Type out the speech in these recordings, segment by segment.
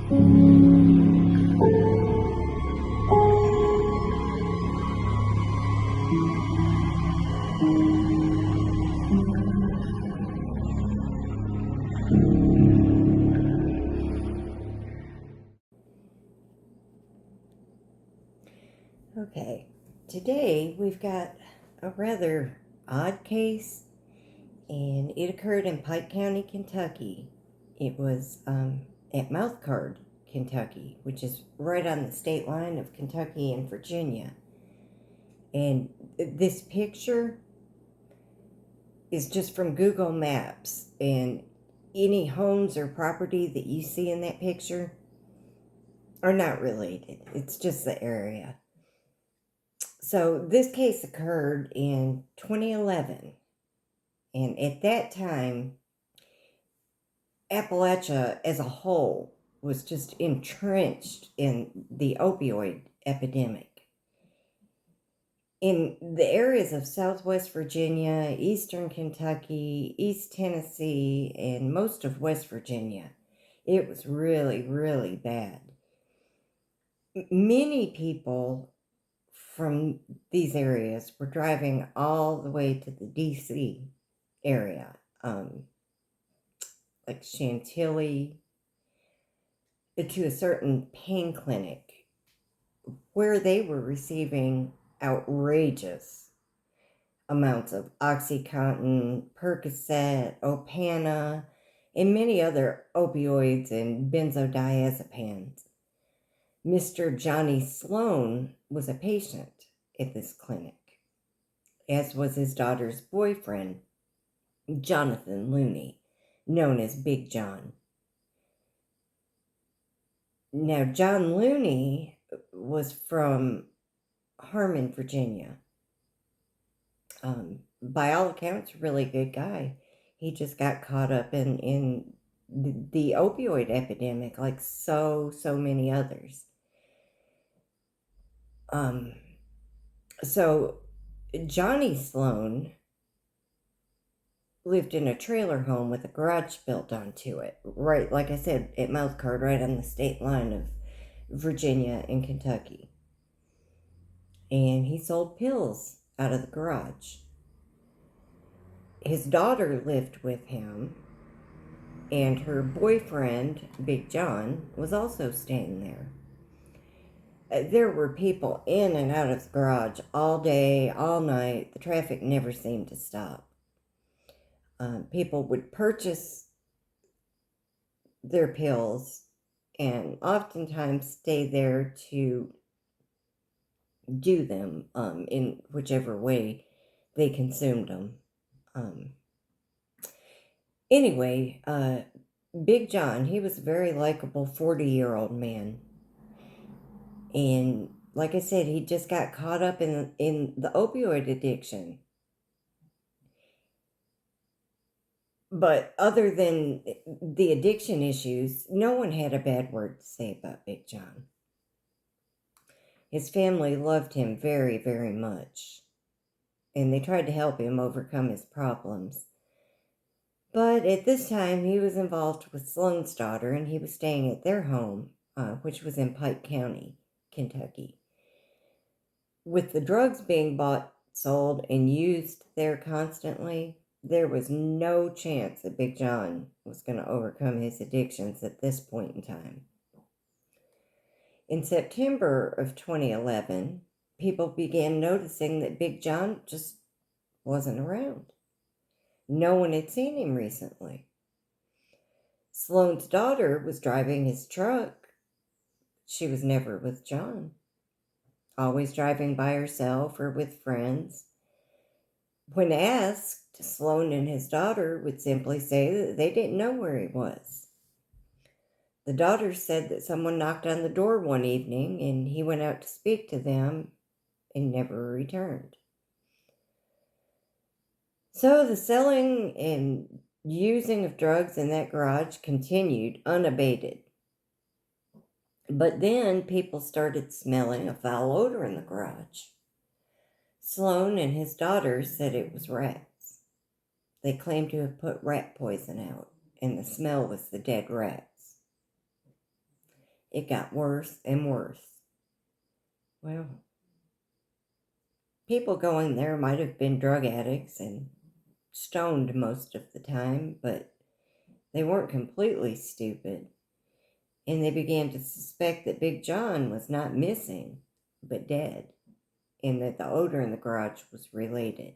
Okay, today we've got a rather odd case, and it occurred in Pike County, Kentucky. It was at Mouthcard, Kentucky, which is right on the state line of Kentucky and Virginia. And this picture is just from Google Maps, and any homes or property that you see in that picture are not related. It's just the area. So this case occurred in 2011, and at that time, Appalachia as a whole was just entrenched in the opioid epidemic. In the areas of Southwest Virginia, Eastern Kentucky, East Tennessee, and most of West Virginia, it was really, really bad. Many people from these areas were driving all the way to the DC area, like Chantilly, to a certain pain clinic where they were receiving outrageous amounts of Oxycontin, Percocet, Opana, and many other opioids and benzodiazepines. Mr. Johnny Sloan was a patient at this clinic, as was his daughter's boyfriend, Jonathan Looney, known as Big John. Now, John Looney was from Harmon, Virginia. By all accounts, a really good guy. He just got caught up in the opioid epidemic, like so many others. So Johnny Sloan lived in a trailer home with a garage built onto it, right, like I said, at Mouthcard, right on the state line of Virginia and Kentucky. And he sold pills out of the garage. His daughter lived with him, and her boyfriend, Big John, was also staying there. There were people in and out of the garage all day, all night. The traffic never seemed to stop. People would purchase their pills and oftentimes stay there to do them in whichever way they consumed them. Anyway, Big John, he was a very likable 40-year-old man. And like I said, he just got caught up in the opioid addiction. But other than the addiction issues, no one had a bad word to say about Big John. His family loved him very, very much, and they tried to help him overcome his problems. But at this time, he was involved with Sloan's daughter, and he was staying at their home, which was in Pike County, Kentucky. With the drugs being bought, sold, and used there constantly, there was no chance that Big John was going to overcome his addictions at this point in time. In September of 2011, people began noticing that Big John just wasn't around. No one had seen him recently. Sloan's daughter was driving his truck. She was never with John, always driving by herself or with friends. When asked, Sloan and his daughter would simply say that they didn't know where he was. The daughter said that someone knocked on the door one evening and he went out to speak to them and never returned. So the selling and using of drugs in that garage continued unabated. But then people started smelling a foul odor in the garage. Sloan and his daughter said it was rats. They claimed to have put rat poison out, and the smell was the dead rats. it got worse and worse. Well, people going there might have been drug addicts and stoned most of the time, but they weren't completely stupid, and they began to suspect that Big John was not missing, but dead, and that the odor in the garage was related.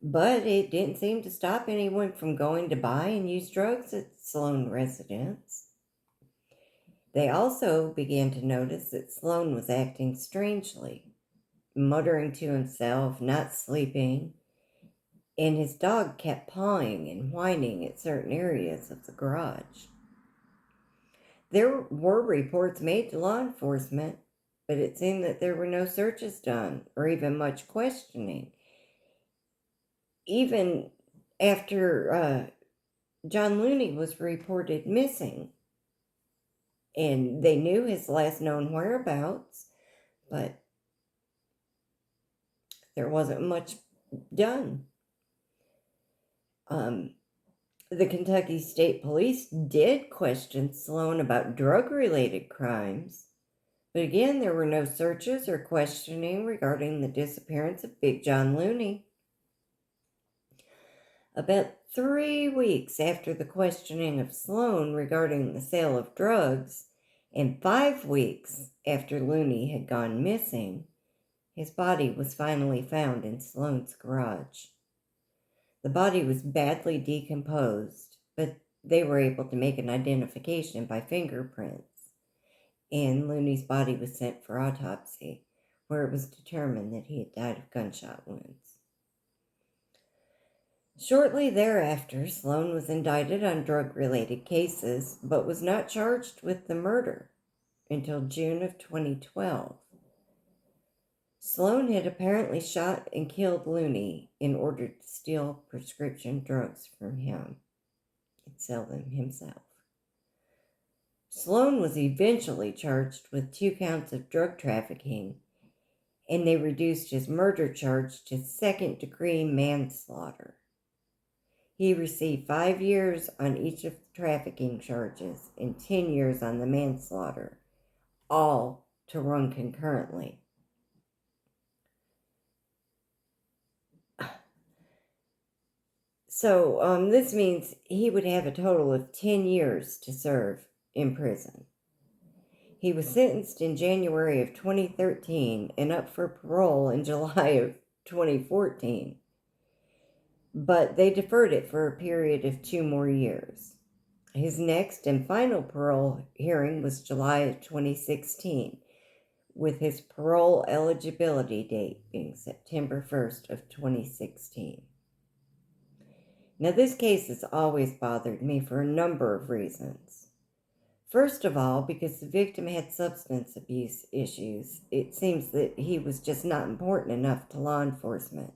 But it didn't seem to stop anyone from going to buy and use drugs at Sloan residence. They also began to notice that Sloan was acting strangely, muttering to himself, not sleeping, and his dog kept pawing and whining at certain areas of the garage. There were reports made to law enforcement, but it seemed that there were no searches done or even much questioning. Even after John Looney was reported missing, and they knew his last known whereabouts, but there wasn't much done. The Kentucky State Police did question Sloan about drug-related crimes, but again, there were no searches or questioning regarding the disappearance of Big John Looney. About 3 weeks after the questioning of Sloan regarding the sale of drugs, and 5 weeks after Looney had gone missing, his body was finally found in Sloan's garage. The body was badly decomposed, but they were able to make an identification by fingerprints, and Looney's body was sent for autopsy, where it was determined that he had died of gunshot wounds. Shortly thereafter, Sloan was indicted on drug-related cases, but was not charged with the murder until June of 2012. Sloan had apparently shot and killed Looney in order to steal prescription drugs from him and sell them himself. Sloan was eventually charged with 2 counts of drug trafficking, and they reduced his murder charge to second-degree manslaughter. He received 5 years on each of the trafficking charges and 10 years on the manslaughter, all to run concurrently. So this means he would have a total of 10 years to serve in prison. He was sentenced in January of 2013 and up for parole in July of 2014. But they deferred it for a period of 2 more years. His next and final parole hearing was July of 2016, with his parole eligibility date being September 1st of 2016. Now, this case has always bothered me for a number of reasons. First of all, because the victim had substance abuse issues, it seems that he was just not important enough to law enforcement,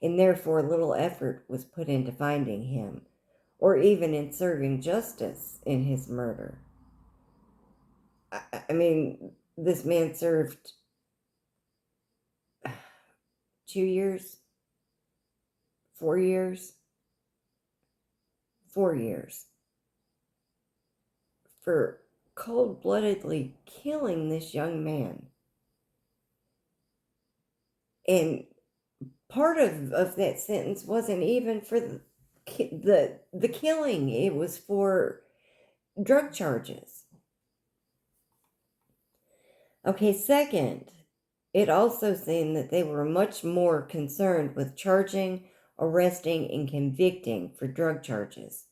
and therefore little effort was put into finding him, or even in serving justice in his murder. I mean, this man served 2 years, 4 years, 4 years for cold-bloodedly killing this young man. And part of that sentence wasn't even for the killing. It was for drug charges. Okay, second, it also seemed that they were much more concerned with charging, arresting, and convicting for drug charges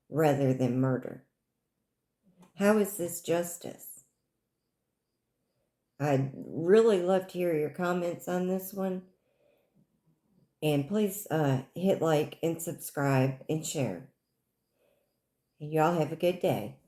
rather than murder. How is this justice? I'd really love to hear your comments on this one. And please hit like and subscribe and share. Y'all have a good day.